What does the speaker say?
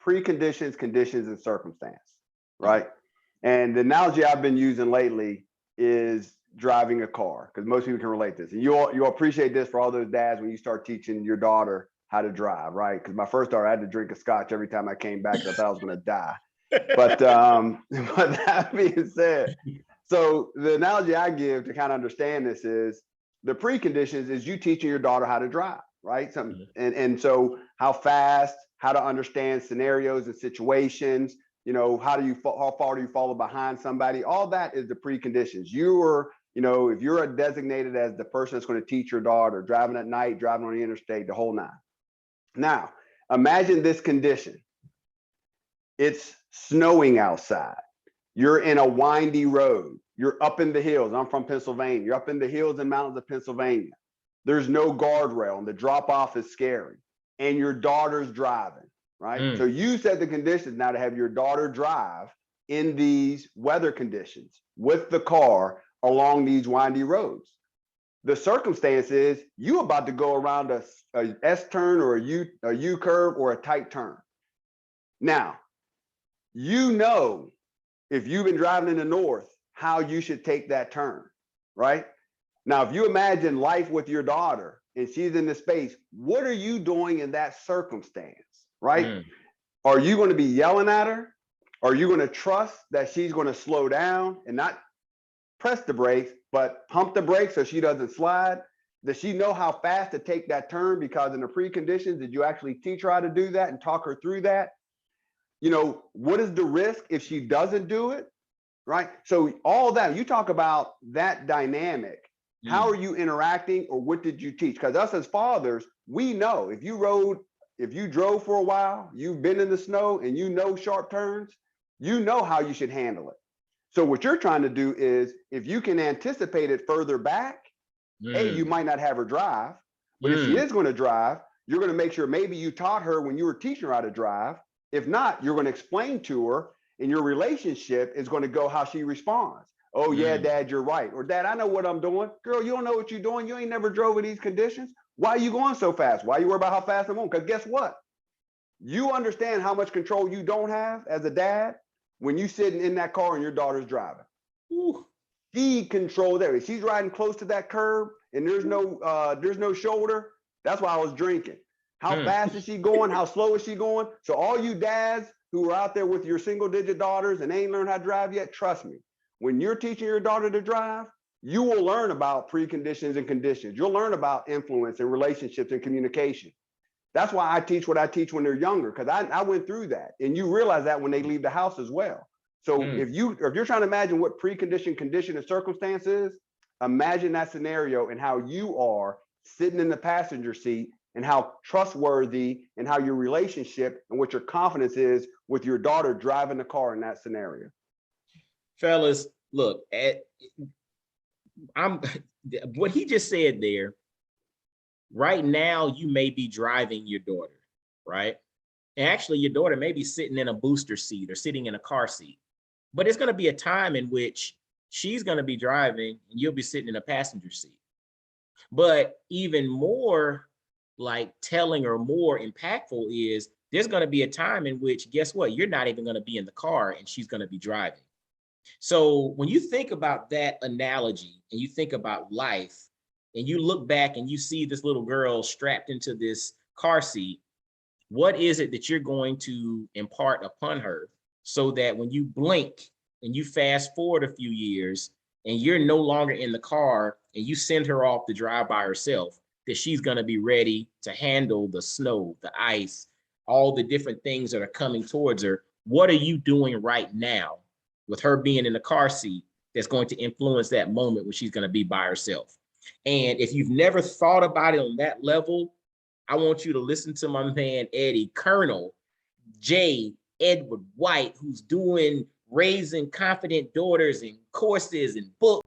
preconditions, conditions, and circumstance, right? And the analogy I've been using lately is driving a car, because most people can relate this. And you'll appreciate this for all those dads when you start teaching your daughter how to drive, right? Because my first daughter, I had to drink a scotch every time I came back because I thought I was going to die. But but that being said, so the analogy I give to kind of understand this is the preconditions is you teaching your daughter how to drive, right? And so how fast, how to understand scenarios and situations, how far do you follow behind somebody? All that is the preconditions. If you're designated as the person that's going to teach your daughter driving at night, driving on the interstate, the whole nine. Now, imagine this condition. It's snowing outside. You're in a windy road. You're up in the hills. I'm from Pennsylvania. You're up in the hills and mountains of Pennsylvania. There's no guardrail and the drop off is scary. And your daughter's driving, right? So you set the conditions now to have your daughter drive in these weather conditions with the car along these windy roads. The circumstance is you about to go around a S turn or a U curve or a tight turn. Now, if you've been driving in the north, how you should take that turn, right? Now, if you imagine life with your daughter and she's in the space, what are you doing in that circumstance, right? Are you going to be yelling at her? Are you going to trust that she's going to slow down and not press the brakes, but pump the brakes so she doesn't slide? Does she know how fast to take that turn? Because in the preconditions, did you actually teach her how to do that and talk her through that? What is the risk if she doesn't do it, right? So all that, you talk about that dynamic. How are you interacting, or what did you teach? Because us as fathers, we know if you drove for a while, you've been in the snow and you know sharp turns, you know how you should handle it. So what you're trying to do is, if you can anticipate it further back, you might not have her drive, but if she is going to drive, you're going to make sure maybe you taught her when you were teaching her how to drive. If not, you're going to explain to her, and your relationship is going to go how she responds. Oh yeah, Dad, you're right. Or Dad, I know what I'm doing. Girl, you don't know what you're doing. You ain't never drove in these conditions. Why are you going so fast? Why are you worried about how fast I'm going? Because guess what? You understand how much control you don't have as a dad when you sitting in that car and your daughter's driving. She controls everything. She's riding close to that curb and there's no shoulder. That's why I was drinking. How fast is she going? How slow is she going? So all you dads who are out there with your single digit daughters and ain't learned how to drive yet, trust me, when you're teaching your daughter to drive, you will learn about preconditions and conditions. You'll learn about influence and relationships and communication. That's why I teach what I teach when they're younger, because I went through that, and you realize that when they leave the house as well. So if you're trying to imagine what precondition, condition, and circumstance is, imagine that scenario and how you are sitting in the passenger seat and how trustworthy and how your relationship and what your confidence is with your daughter driving the car in that scenario. Fellas, look, what he just said there. Right now, you may be driving your daughter, right? And actually, your daughter may be sitting in a booster seat or sitting in a car seat. But it's going to be a time in which she's going to be driving and you'll be sitting in a passenger seat. But even more like telling or more impactful is there's going to be a time in which, guess what? You're not even going to be in the car and she's going to be driving. So when you think about that analogy and you think about life and you look back and you see this little girl strapped into this car seat, what is it that you're going to impart upon her so that when you blink and you fast forward a few years and you're no longer in the car and you send her off to drive by herself, that she's going to be ready to handle the snow, the ice, all the different things that are coming towards her? What are you doing right now with her being in the car seat that's going to influence that moment when she's going to be by herself? And if you've never thought about it on that level, I want you to listen to my man, Eddie, Colonel J. Edward White, who's doing Raising Confident Daughters and courses and books.